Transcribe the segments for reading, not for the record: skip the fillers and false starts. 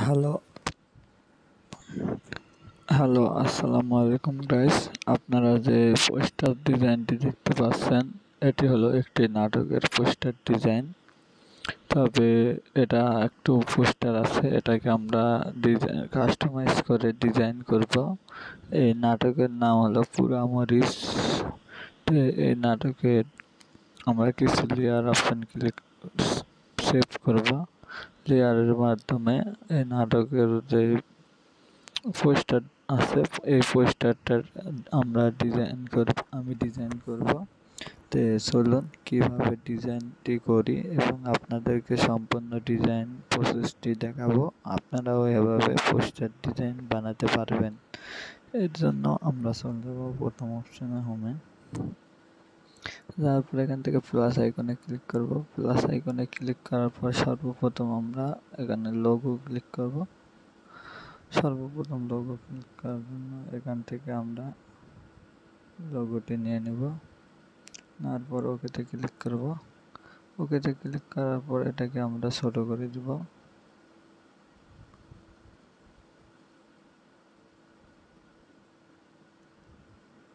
Hello, hello, আসসালামু আলাইকুম guys. আপনারা যে পোস্টার ডিজাইনটি দেখতে পাচ্ছেন, এটি হলো একটি নাটকের পোস্টার ডিজাইন। তবে এটা একটু পোস্টার আছে, এটাকে আমরা ডিজাইন কাস্টমাইজ করে ডিজাইন করব। এই নাটকের নাম হলো পুরামরিচ। তো এই নাটকের আমরা কিছু লেয়ার অপশন ক্লিক সেভ করব। লেয়ারের মাধ্যমে এই নাটকের যে পোস্টার আছে, এই পোস্টারটার আমি ডিজাইন করব। তো চলুন কিভাবে ডিজাইনটি করি এবং আপনাদেরকে সম্পূর্ণ ডিজাইন প্রসেসটি দেখাবো। আপনারাও এভাবে পোস্টার ডিজাইন বানাতে পারবেন। এর জন্য আমরা চলে যাবো প্রথম অপশনে, হোমে। তারপর এখান থেকে প্লাস আইকনে ক্লিক করব। প্লাস আইকনে ক্লিক করার পর সর্বপ্রথম আমরা এখানে লোগো ক্লিক করব। সর্বপ্রথম লোগো ক্লিক করার জন্য এখান থেকে আমরা লোগোটি নিয়ে নেব। তারপর ওকেতে ক্লিক করব। ওকেতে ক্লিক করার পর এটাকে আমরা ছোট করে দিব।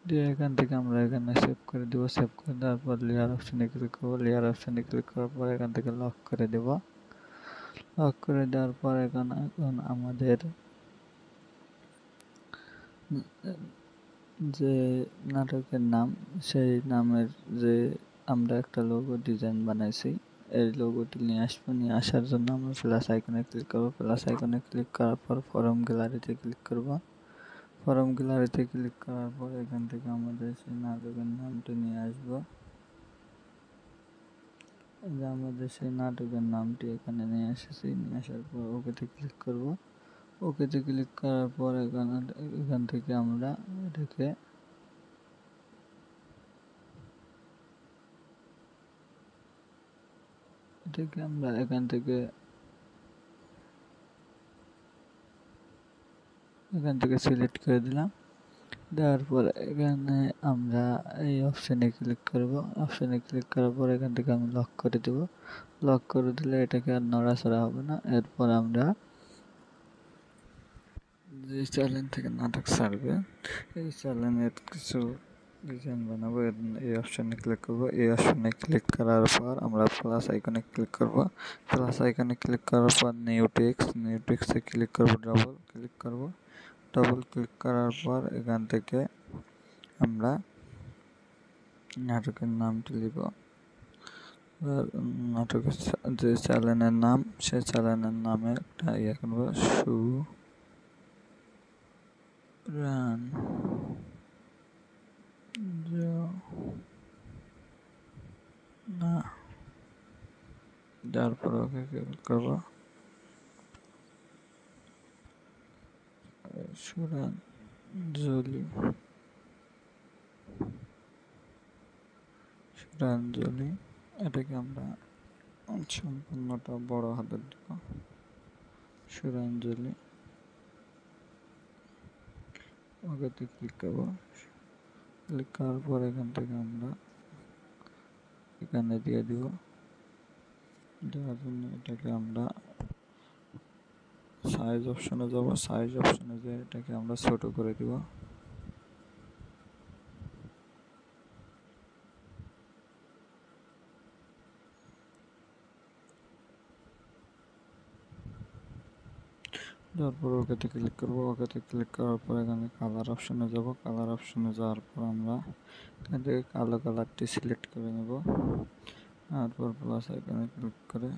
দিয়ে এখান থেকে আমরা এখানে সেভ করে দিব। সেভ করে দেওয়ার পর লেয়ার অপশনে ক্লিক করব। লেয়ার অপশনে ক্লিক করার পর এখান থেকে লক করে দেব। লক করে দেওয়ার পর এখন আমাদের যে নাটকের নাম, সেই নামের যে আমরা একটা লোগো ডিজাইন বানাইছি, এই লোগোটি নিয়ে আসবো। নিয়ে আসার জন্য আমরা প্লাস আইকনে ক্লিক করবো। প্লাস আইকনে ক্লিক করার পর ফরম গ্যালারিতে ক্লিক করব। ফরম গ্যালারিতে ক্লিক করার পর এখান থেকে আমাদের সেই নাটকের নামটি নিয়ে আসবো। যে আমাদের সেই নাটকের নামটি এখানে নিয়ে এসেছি। নিয়ে আসার পর ওকেতে ক্লিক করব। ওকেতে ক্লিক করার পর এখান থেকে আমরা এটাকে এখান থেকে সিলেক্ট করে দিলাম। দেওয়ার পর এখানে আমরা এই অপশানে ক্লিক করব। অপশানে ক্লিক করার পর এখান থেকে আমি লক করে দেব। লক করে দিলে এটাকে আর নড়াচড়া হবে না। এরপর আমরা যে চ্যানেল থেকে নাটক ছাড়বে, এই চ্যানেলের কিছু ডিজাইন বানাবো। এই অপশানে ক্লিক করব। এই অপশানে ক্লিক করার পর আমরা প্লাস আইকনে ক্লিক করব। প্লাস আইকনে ক্লিক করার পর নিউ টেক্সটে ক্লিক করব। ডাবল ক্লিক করার পর এখান থেকে আমরা নাটকের নামটি লিখব। নাটকের যে চ্যানেলের নাম, সেই চ্যানেলের নামে একটা করব, সুরান না। দেওয়ার পর ওকে ক্লিক করব। সুরাঞ্জলি এটাকে আমরা সম্পূর্ণটা বড় হাতের দিব। সুরাঞ্জলি, ওকেতে ক্লিক করব। ক্লিক করার পর এখান থেকে আমরা এখানে দিয়ে দিব। দেওয়ার জন্য এটাকে আমরা সাইজ অপশনে যাব। সাইজ অপশনে যেয়ে এটাকে আমরা ছোট করে দিব। তারপর ওকেতে ক্লিক করব। ওকেতে ক্লিক করার পর এখানে কালার অপশনে যাব। কালার অপশনে যাওয়ার পর আমরা এখান থেকে কালো কালারটি সিলেক্ট করে নেব। তারপর প্লাস আইকনে ক্লিক করে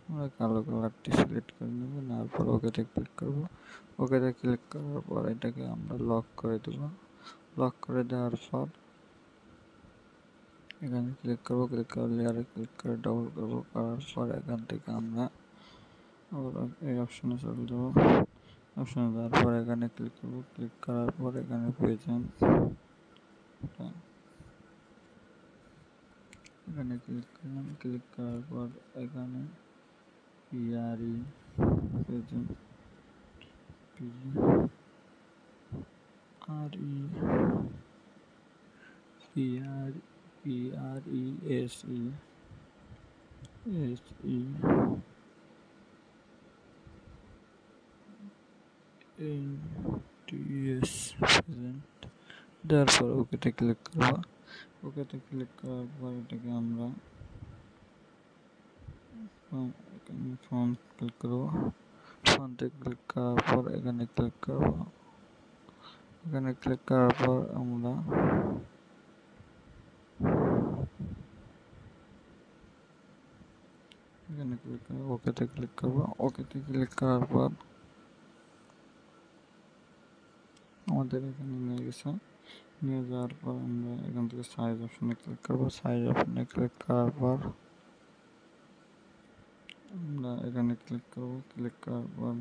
আমরা কালো কালারটি সিলেক্ট করে নেব। তারপর ওকেতে ক্লিক করব। ওকেতে ক্লিক করার পর এটাকে আমরা লক করে দেব। লক করে দেওয়ার পর এখানে ক্লিক করব। ক্লিক করে লেয়ারে ক্লিক করে ডাবল করব। করার পর এখান থেকে আমরা আবার এই অপশনে চলে যাব। অপশনে যাওয়ার পর এখানে ক্লিক করব। ক্লিক করার পর এখানে পেয়েছেন, এখানে ক্লিক করলাম। ক্লিক করার পর এখানে পিআরই পেয়েছেন, PRESE NTS present দেওয়ার পর ওকেতে ক্লিক করব। ওকেতে ক্লিক করার পর এটাকে আমরা ফোন ক্লিক করব। ফোনতে ক্লিক করার পর এখানে ক্লিক করব। এখানে ক্লিক করার পর আমরা এখানে ক্লিক করব, ওকেতে ক্লিক করব। ওকেতে ক্লিক করার পর আমাদের এখানে নিয়ে গেছে। নিয়ে যাওয়ার পর আমরা এখান থেকে সাইজ অপশনে ক্লিক করব। সাইজ অপশনে ক্লিক করার পর আমরা এখানে ক্লিক করব। ক্লিক করার পর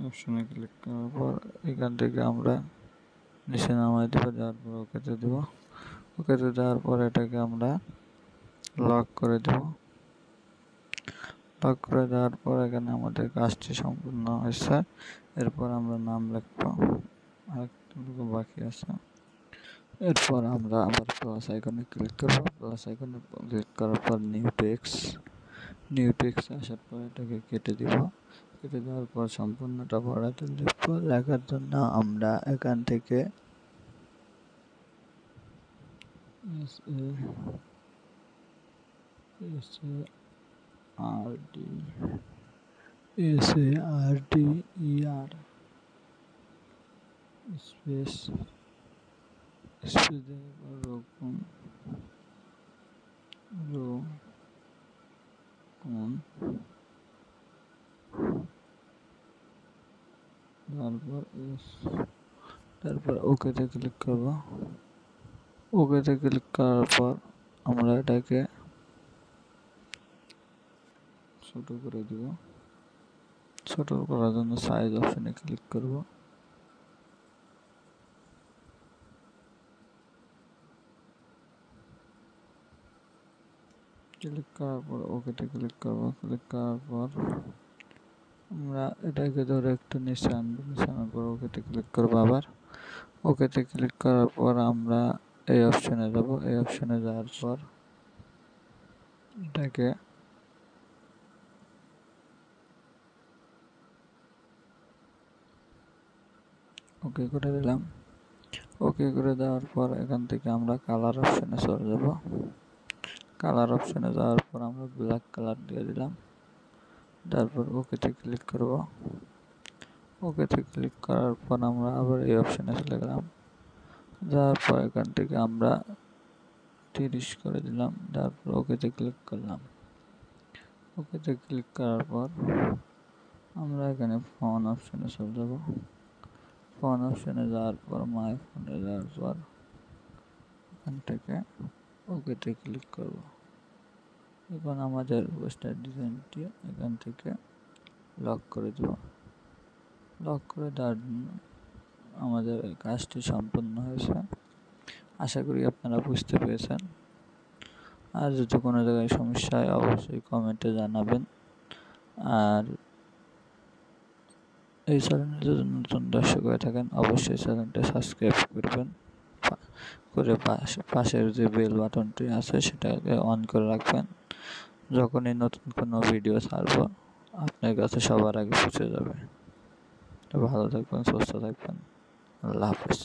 অপশনে ক্লিক করার পর এখান থেকে আমরা নিচে নামাই দেবো। যাওয়ার পর ওকেতে দেব। ওকেতে দেওয়ার পর এটাকে আমরা লক করে দেব। লক করে দেওয়ার পর এখানে আমাদের কাজটি সম্পূর্ণ হয়েছে। এরপর আমরা নাম লিখব, আরেকটু বাকি আছে। এরপর আমরা আবার প্লাস আইকনে ক্লিক করব। প্লাস আইকনে ক্লিক করার পর নিউ টেক্সট আসার পর এটাকে কেটে দিব। কেটে দেওয়ার পর সম্পূর্ণটা ভরাতে লিখব। লেখার জন্য আমরা এখান থেকে SARDER স্পেস রোকন তারপর ওকেতে ক্লিক করব। ওকেতে ক্লিক করার পর আমরা এটাকে ছোট করে দিব। ছোট করার জন্য সাইজ অপশনে ক্লিক করব। ক্লিক করার পর ওকেতে ক্লিক করব। ক্লিক করার পর আমরা এটাকে ধরে একটু নিচে আনবো। নিচে আনার পর ওকেতে ক্লিক করবো। আবার ওকেতে ক্লিক করার পর আমরা এই অপশনে যাব। এই অপশনে যাওয়ার পর এটাকে ওকে করে দিলাম। ওকে করে দেওয়ার পর এখান থেকে আমরা কালার অপশনে চলে যাব। কালার অপশনে যাওয়ার পর আমরা ব্ল্যাক কালার দিয়ে দিলাম। তারপর ওকেতে ক্লিক করব। ওকেতে ক্লিক করার পর আমরা আবার এই অপশনে চলে গেলাম। যাওয়ার পর এখান থেকে আমরা 30 করে দিলাম। তারপর ওকেতে ক্লিক করলাম। ওকেতে ক্লিক করার পর আমরা এখানে ফোন অপশনে চলে যাব। ফোন অপশনে যাওয়ার পর মাই ফোনে যাওয়ার পর এখান থেকে ওকেতে ক্লিক করব। এখন আমাদের পোস্টার ডিজাইনটি এখান থেকে লক করে দেব। লক করে দেওয়ার জন্য আমাদের এই কাজটি সম্পূর্ণ হয়েছে। আশা করি আপনারা বুঝতে পেরেছেন। আর যদি কোনো জায়গায় সমস্যা হয় অবশ্যই কমেন্টে জানাবেন। আর এই চ্যানেলে যদি নতুন দর্শক হয়ে থাকেন অবশ্যই চ্যানেলটা সাবস্ক্রাইব করবেন। করে পাশের যে বেল বাটনটি আছে সেটাকে অন করে রাখবেন। যখনই নতুন কোনো ভিডিও ছাড়ব আপনার কাছে সবার আগে পৌঁছে যাবে। তো ভালো থাকবেন, সুস্থ থাকবেন। আল্লাহ হাফেজ।